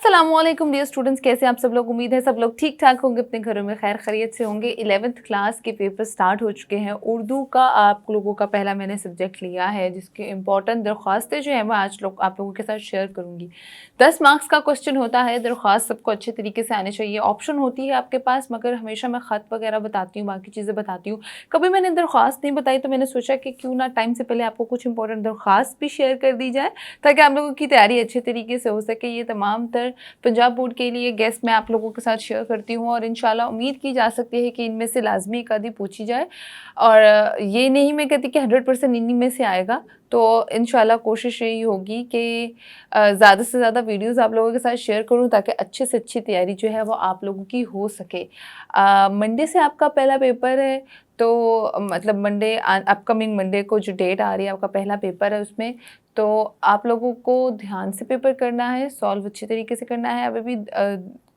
अस्सलामुअलैकुम dear students, कैसे आप सब लोग। उम्मीद है सब लोग ठीक ठाक होंगे, अपने घरों में खैर खैरियत से होंगे। 11th क्लास के पेपर स्टार्ट हो चुके हैं। उर्दू का आप लोगों का पहला मैंने सब्जेक्ट लिया है, जिसके इंपॉर्टेंट दरख्वास्तें जो हैं मैं आज आप लोगों के साथ शेयर करूंगी। 10 मार्क्स का क्वेश्चन होता है। दरख्वास्त सबको अच्छे तरीके से आने चाहिए। ऑप्शन होती है आपके पास, मगर हमेशा मैं ख़त वगैरह बताती हूँ, बाकी चीज़ें बताती हूँ। कभी मैंने दरख्वास्त नहीं बताई तो मैंने सोचा कि क्यों ना टाइम से पहले आपको कुछ इंपॉर्टेंट दरख्वास्त भी शेयर कर दी जाए, ताकि आप लोगों की तैयारी अच्छे तरीके से हो सके। ये तमाम तर पंजाब बोर्ड के लिए गेस्ट मैं आप लोगों के साथ शेयर करती हूँ, और इंशाल्लाह उम्मीद की जा सकती है कि इनमें से लाजमी एक आधी पूछी जाए। और ये नहीं मैं कहती कि 100% इन्हीं में से आएगा, तो इंशाल्लाह कोशिश यही होगी कि ज़्यादा से ज़्यादा वीडियोस आप लोगों के साथ शेयर करूँ, ताकि अच्छे से अच्छी तैयारी जो है वो आप लोगों की हो सके। मंडे से आपका पहला पेपर है, तो मतलब मंडे अपकमिंग मंडे को जो डेट आ रही है, आपका पहला पेपर है उसमें। तो आप लोगों को ध्यान से पेपर करना है, सॉल्व अच्छे तरीके से करना है। अभी भी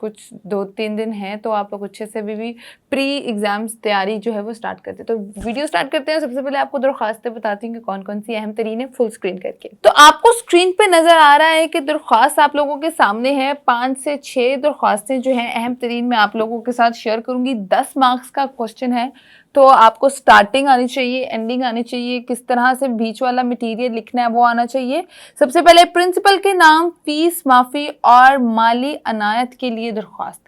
कुछ 2-3 दिन हैं, तो आप लोग अच्छे से अभी भी प्री एग्ज़ाम्स तैयारी जो है वो स्टार्ट करते हैं। तो वीडियो स्टार्ट करते हैं। सबसे पहले आपको दरख्वास्तें बताती हूँ कि कौन कौन सी अहम तरीन है, फुल स्क्रीन करके। तो आपको स्क्रीन पे नज़र आ रहा है कि दरख्वास्त आप लोगों के सामने है। 5 से 6 दरख्वास्तें जो हैं अहम तरीन मैं आप लोगों के साथ शेयर करूँगी। 10 मार्क्स का क्वेश्चन है, तो आपको स्टार्टिंग आनी चाहिए, एंडिंग आनी चाहिए, किस तरह से बीच वाला मटेरियल लिखना है वो आना चाहिए। सबसे पहले प्रिंसिपल के नाम, फीस माफ़ी और माली अनायत के लिए दरख्वास्त।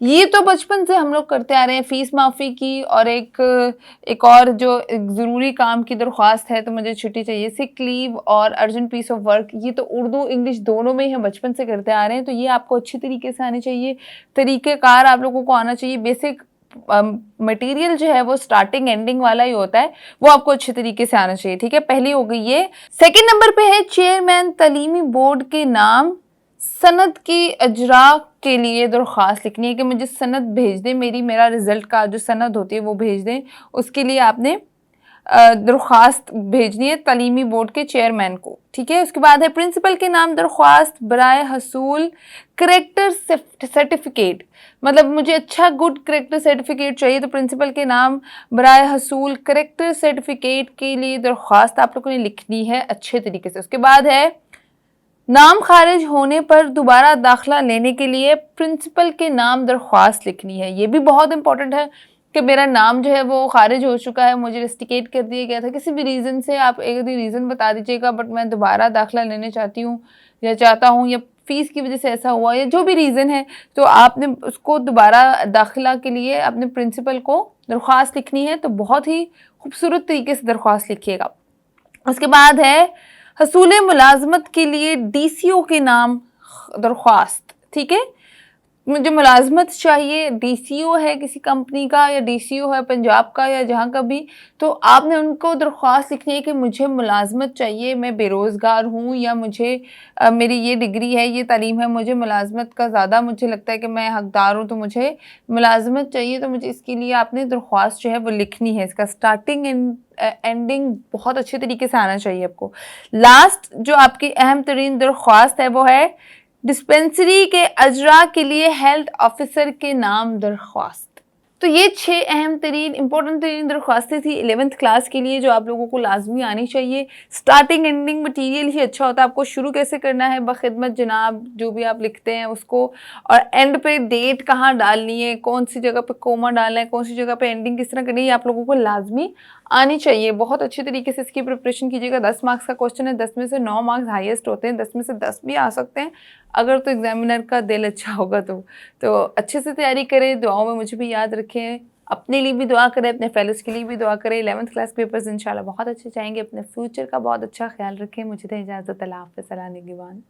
ये तो बचपन से हम लोग करते आ रहे हैं, फीस माफ़ी की, और एक और जो एक ज़रूरी काम की दरख्वास्त है, तो मुझे छुट्टी चाहिए, सिक लीव और अर्जेंट पीस ऑफ वर्क। ये तो उर्दू इंग्लिश दोनों में ही हम बचपन से करते आ रहे हैं, तो ये आपको अच्छी तरीके से आनी चाहिए। तरीक़ेकार आप लोगों को आना चाहिए। बेसिक मटेरियल जो है वो स्टार्टिंग एंडिंग वाला ही होता है, वो आपको अच्छे तरीके से आना चाहिए। ठीक है, पहली हो गई ये। सेकंड नंबर पे है चेयरमैन तालीमी बोर्ड के नाम, सनद की अजरा के लिए दरख्वास्त लिखनी है कि मुझे सनद भेज दें, मेरा रिजल्ट का जो सनद होती है वो भेज दें। उसके लिए आपने दरख्वास्त भेजनी है तालीमी बोर्ड के चेयरमैन को। ठीक है, उसके बाद है प्रिंसिपल के नाम दरख्वास्त बराए हसूल करेक्टर सर्टिफिकेट। मतलब मुझे अच्छा गुड करेक्टर सर्टिफिकेट चाहिए, तो प्रिंसिपल के नाम बराए हसूल करेक्टर सर्टिफिकेट के लिए दरख्वास्त आप लोगों ने लिखनी है अच्छे तरीके से। उसके बाद है नाम खारिज होने पर दोबारा दाखिला लेने के लिए प्रिंसिपल के नाम दरख्वास्त लिखनी है। ये भी बहुत इंपॉर्टेंट है कि मेरा नाम जो है वो खारिज हो चुका है, मुझे रेस्टिकेट कर दिया गया था किसी भी रीज़न से। आप एक रीज़न बता दीजिएगा, बट मैं दोबारा दाखिला लेना चाहती हूँ या चाहता हूँ, या फ़ीस की वजह से ऐसा हुआ, या जो भी रीज़न है, तो आपने उसको दोबारा दाखिला के लिए अपने प्रिंसिपल को दरख्वास्त लिखनी है। तो बहुत ही खूबसूरत तरीके से दरख्वास्त लिखिएगा। उसके बाद है हसूल मुलाजमत के लिए DCO के नाम दरख्वास्त। ठीक है, मुझे मुलाजमत चाहिए, DCO है किसी कंपनी का, या DCO है पंजाब का, या जहाँ का भी, तो आपने उनको दरख्वास्त लिखनी है कि मुझे मुलाजमत चाहिए, मैं बेरोज़गार हूँ, या मुझे मेरी ये डिग्री है, ये तालीम है, मुझे मुलाजमत का ज़्यादा मुझे लगता है कि मैं हकदार हूँ, तो मुझे मुलाजमत चाहिए। तो मुझे इसके लिए आपने दरख्वास्त जो है वो लिखनी है। इसका स्टार्टिंग एंडिंग बहुत अच्छे तरीके से आना चाहिए आपको। लास्ट जो आपकी अहम तरीन दरख्वास्त है वो है डिस्पेंसरी के अजरा के लिए हेल्थ ऑफिसर के नाम दरख्वास्त। तो ये 6 अहम तरीन इंपॉर्टेंट तरीन दरख्वास्तें थी 11th क्लास के लिए, जो आप लोगों को लाजमी आनी चाहिए। स्टार्टिंग एंडिंग मटीरियल ही अच्छा होता है। आपको शुरू कैसे करना है, बखिदमत जनाब जो भी आप लिखते हैं उसको, और एंड पे डेट कहाँ डालनी है, कौन सी जगह पे कोमा डालना है, कौन सी जगह पे एंडिंग किस तरह करनी है, आप लोगों को लाजमी आनी चाहिए। बहुत अच्छे तरीके से इसकी प्रिपरेशन कीजिएगा। 10 मार्क्स का क्वेश्चन है, 10 में से 9 मार्क्स हाईएस्ट होते हैं, 10 में से 10 भी आ सकते हैं अगर तो एग्जामिनर का दिल अच्छा होगा। तो अच्छे से तैयारी करें, दुआओं में मुझे भी याद रखें, अपने लिए भी दुआ करें, अपने फेलोज़ के लिए भी दुआ करें। 11th क्लास पेपर्स इंशाल्लाह बहुत अच्छे जाएंगे। अपने फ्यूचर का बहुत अच्छा ख्याल रखें। मुझे तो इजाज़त, अल्लाह हाफ़िज़, सलाम निगहबान।